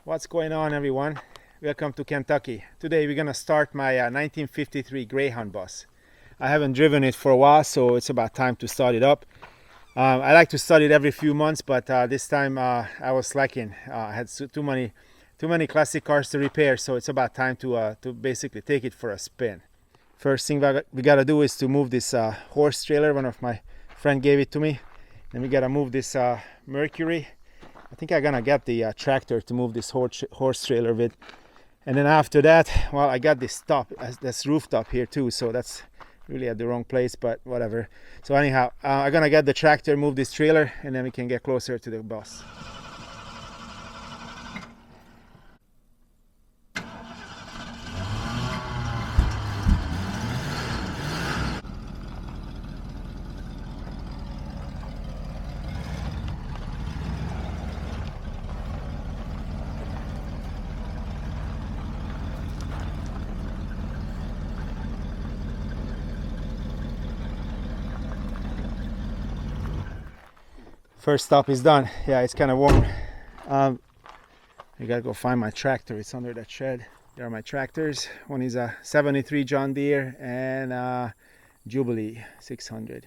What's going on, everyone? Welcome to Kentucky. Today we're gonna start my 1953 Greyhound bus. I haven't driven it for a while, so it's about time to start it up. I like to start it every few months, but this time I was slacking. I had too many classic cars to repair, so it's about time to basically take it for a spin. First thing we gotta do is to move this horse trailer. One of my friend gave it to me. Then we gotta move this Mercury. I think I'm gonna get the tractor to move this horse trailer with. And then after that, well, I got this this rooftop here too, so that's really at the wrong place, but whatever. So anyhow, I'm gonna get the tractor, move this trailer, and then we can get closer to the bus. First stop is done. Yeah, it's kind of warm. I gotta go find my tractor. It's under that shed. There are my tractors. One is a 73 John Deere and a Jubilee 600.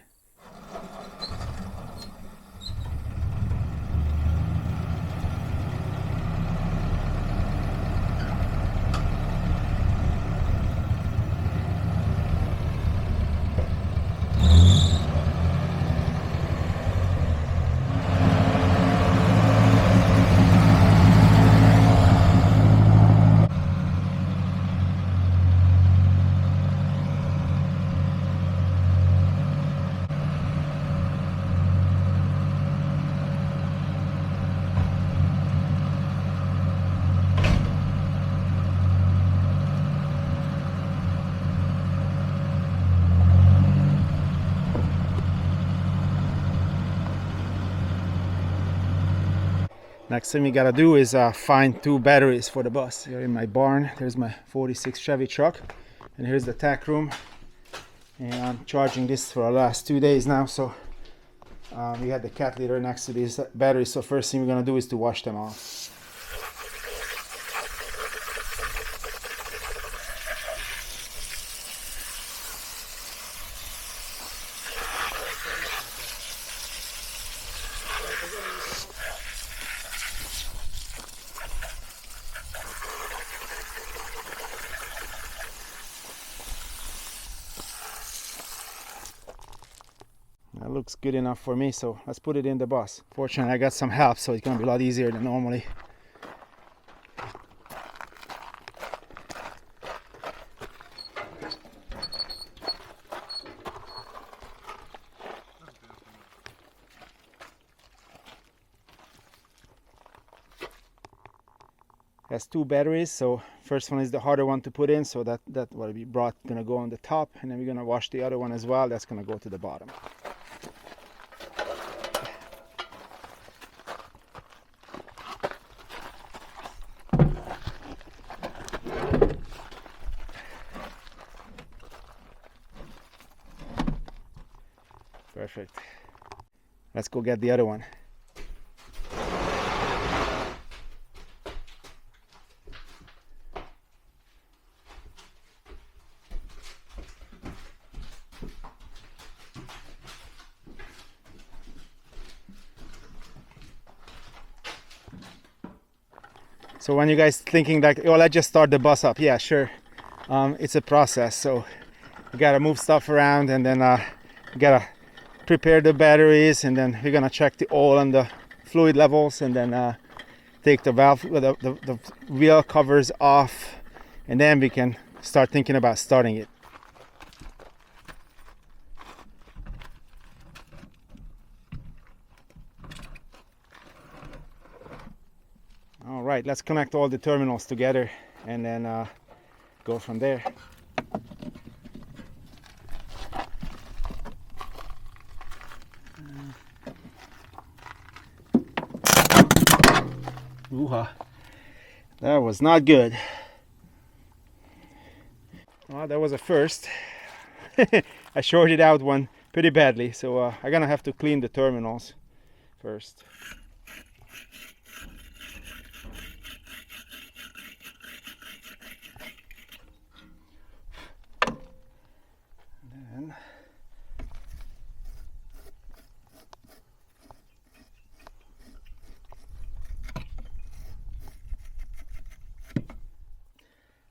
Next thing we gotta do is find two batteries for the bus. Here in my barn, there's my 46 Chevy truck, and here's the tack room. And I'm charging this for the last 2 days now, so we had the cat litter next to these batteries. So first thing we're gonna do is to wash them off. That looks good enough for me, so let's put it in the bus. Fortunately, I got some help, so it's gonna be a lot easier than normally. Has two batteries, so first one is the harder one to put in, so that what we brought gonna go on the top, and then we're gonna wash the other one as well. That's gonna go to the bottom. Perfect. Let's go get the other one. So when you guys thinking like, oh, let's just start the bus up, yeah, sure. It's a process, so you gotta move stuff around, and then you gotta prepare the batteries, and then we're gonna check the oil and the fluid levels, and then take the valve, the wheel covers off, and then we can start thinking about starting it. All right, let's connect all the terminals together and then go from there. Ooh-ha. That was not good. Well, that was a first. I shorted out one pretty badly, so I'm gonna have to clean the terminals first.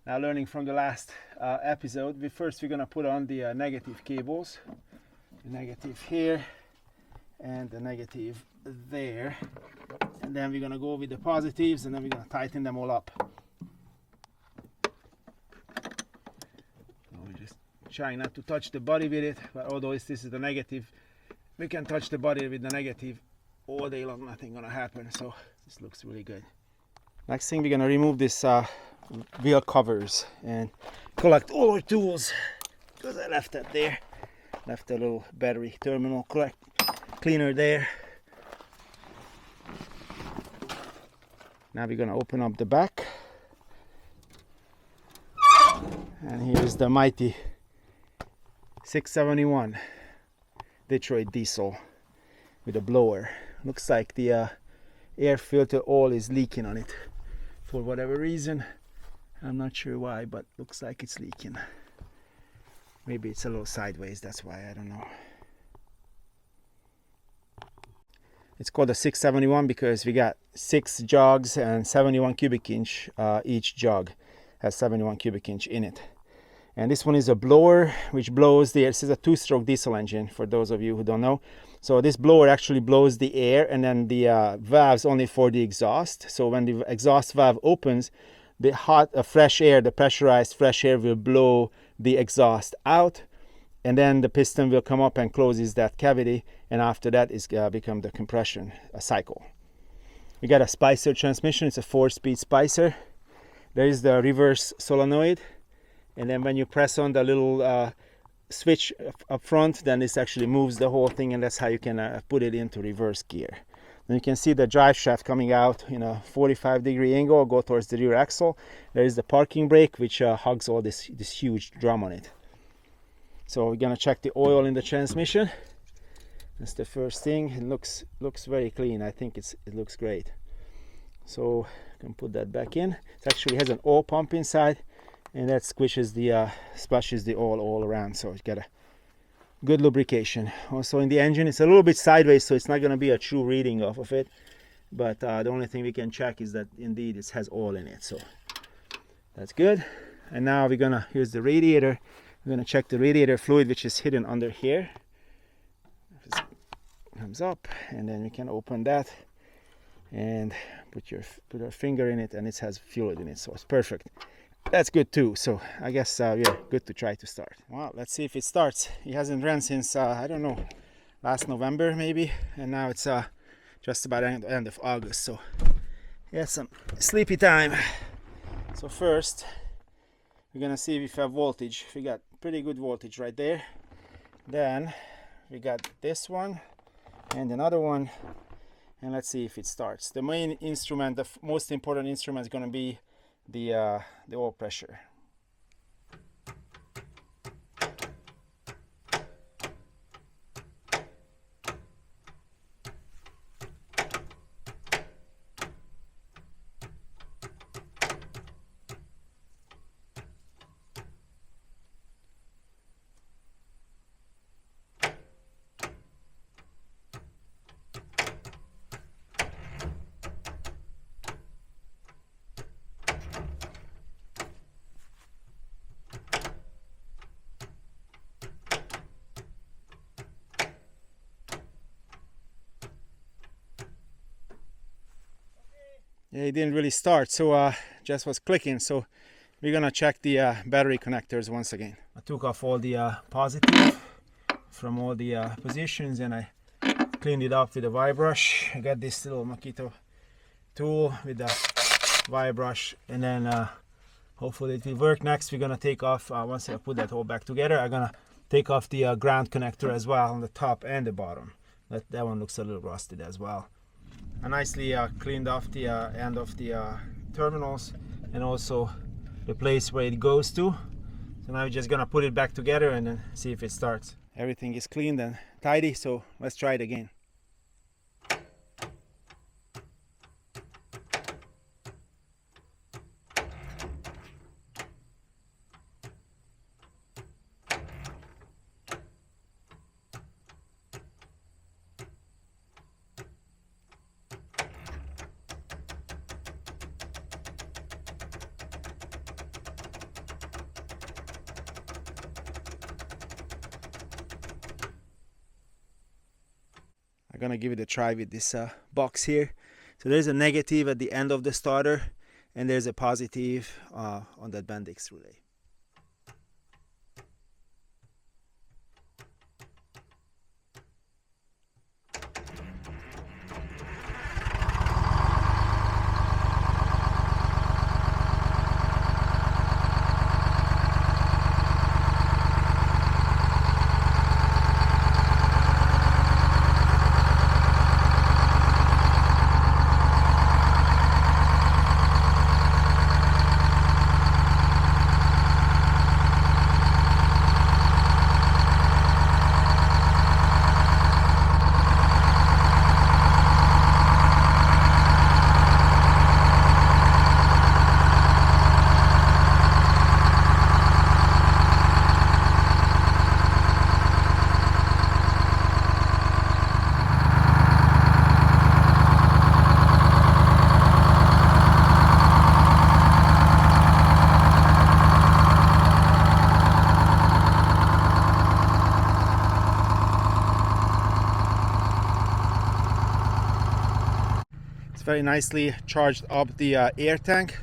Now, learning from the last episode, we're gonna put on the negative cables. The negative here and the negative there, and then we're gonna go with the positives, and then we're gonna tighten them all up. We're just trying not to touch the body with it, but although this is the negative, we can touch the body with the negative all day long, nothing gonna happen. So this looks really good. Next thing, we're gonna remove this wheel covers and collect all our tools, because I left that there. Left a little battery terminal cleaner there. Now we're gonna open up the back, and here's the mighty 671 Detroit diesel with a blower. Looks like the air filter oil is leaking on it for whatever reason. I'm not sure why, but looks like it's leaking. Maybe it's a little sideways, that's why, I don't know. It's called a 671 because we got 6 jogs and 71 cubic inch. Each jog has 71 cubic inch in it. And this one is a blower which blows this is a 2-stroke diesel engine, for those of you who don't know. So this blower actually blows the air, and then the valve's only for the exhaust. So when the exhaust valve opens, the hot fresh air, the pressurized fresh air, will blow the exhaust out, and then the piston will come up and closes that cavity, and after that is become the compression cycle. We got a Spicer transmission. It's a 4-speed Spicer. There is the reverse solenoid, and then when you press on the little switch up front, then this actually moves the whole thing, and that's how you can put it into reverse gear. Then you can see the drive shaft coming out in a 45-degree angle, go towards the rear axle. There is the parking brake, which hugs all this huge drum on it. So we're gonna check the oil in the transmission. That's the first thing. It looks very clean. I think it looks great. So you can put that back in. It actually has an oil pump inside, and that splashes the oil all around. So you got a good lubrication. Also in the engine, it's a little bit sideways, so it's not going to be a true reading of it, but the only thing we can check is that indeed it has oil in it, so that's good. And now here's the radiator. We're gonna check the radiator fluid, which is hidden under here. It comes up, and then we can open that and put our finger in it, and it has fluid in it, so it's perfect. That's good too, so I guess we're good to try to start. Well, let's see if it starts. It hasn't ran since I don't know, last November maybe, and now it's just about end of August, so yeah, some sleepy time. So first we're gonna see if we have voltage. We got pretty good voltage right there. Then we got this one and another one, and let's see if it starts. The main instrument, the most important instrument, is gonna be the oil pressure. Yeah, it didn't really start, so just was clicking. So we're gonna check the battery connectors once again. I took off all the positive from all the positions, and I cleaned it up with a wire brush. I got this little Makito tool with the wire brush, and then hopefully it will work. Next we're gonna take off, once I put that all back together, I'm gonna take off the ground connector as well on the top and the bottom. That one looks a little rusted as well. I nicely cleaned off the end of the terminals, and also the place where it goes to. So now we're just gonna put it back together and then see if it starts. Everything is cleaned and tidy, so let's try it again. I'm gonna give it a try with this box here. So there's a negative at the end of the starter, and there's a positive on that Bendix relay. Very nicely charged up the air tank.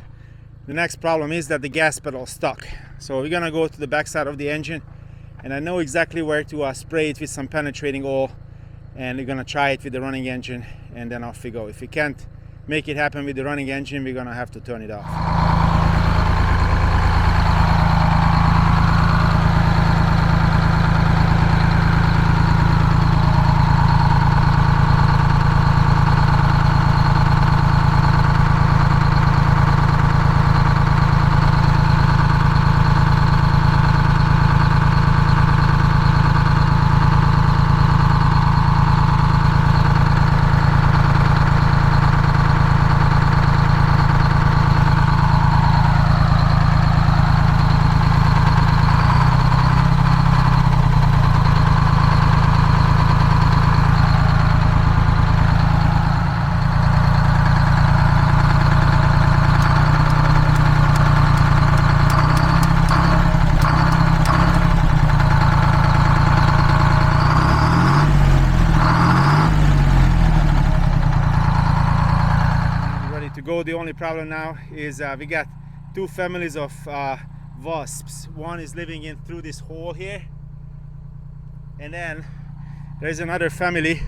The next problem is that the gas pedal is stuck. So we're gonna go to the back side of the engine, and I know exactly where to spray it with some penetrating oil, and we're gonna try it with the running engine, and then off we go. If we can't make it happen with the running engine, we're gonna have to turn it off. The only problem now is we got two families of wasps. One is living in through this hole here, and then there's another family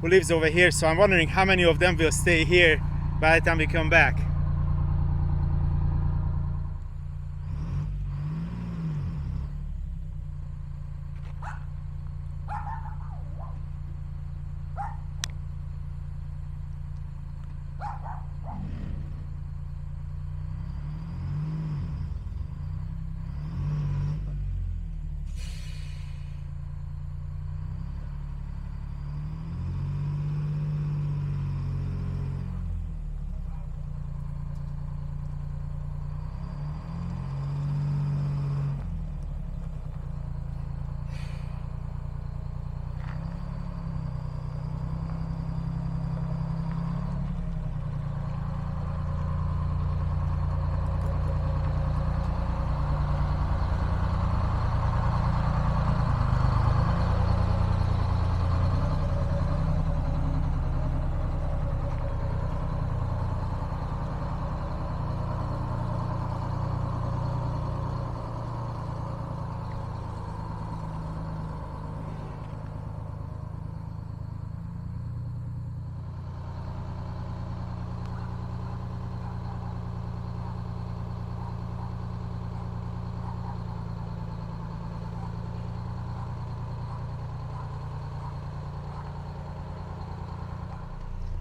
who lives over here. So I'm wondering how many of them will stay here by the time we come back.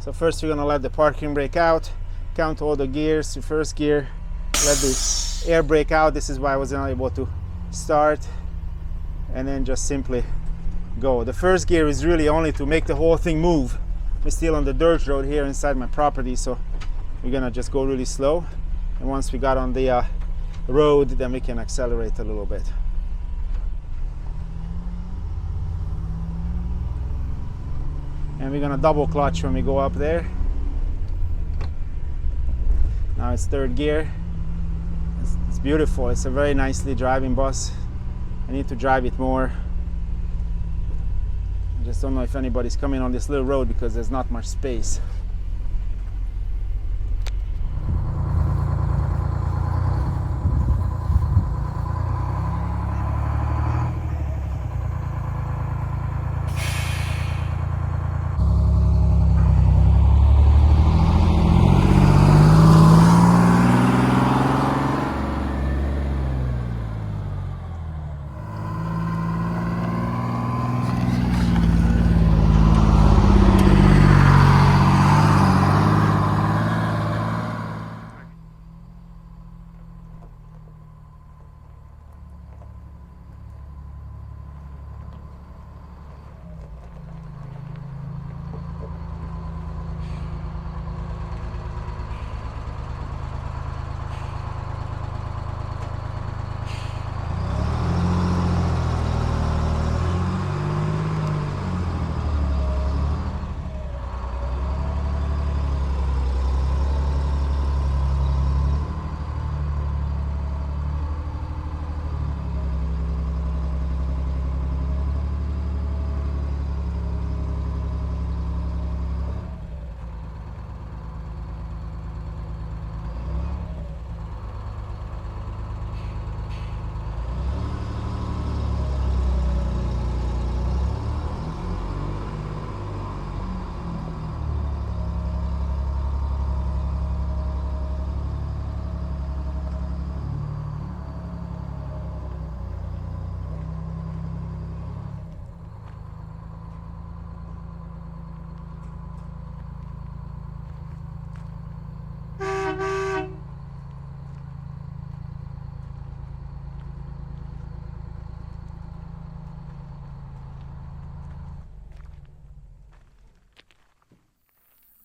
So first we're gonna let the parking brake out, count all the gears to first gear, let the air brake out. This is why I was not able to start, and then just simply go. The first gear is really only to make the whole thing move. We're still on the dirt road here inside my property, so we're gonna just go really slow. And once we got on the road, then we can accelerate a little bit. And we're gonna double clutch when we go up there. Now it's third gear. It's beautiful. It's a very nicely driving bus. I need to drive it more. just don't know if anybody's coming on this little road because there's not much space.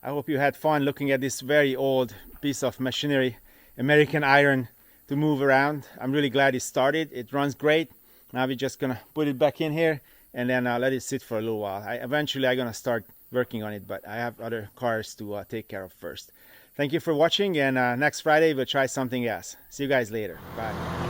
I hope you had fun looking at this very old piece of machinery, American iron, to move around. I'm really glad it started. It runs great. Now we're just gonna put it back in here and then let it sit for a little while. Eventually I'm gonna start working on it, but I have other cars to take care of first. Thank you for watching, and next Friday we'll try something else. See you guys later. Bye.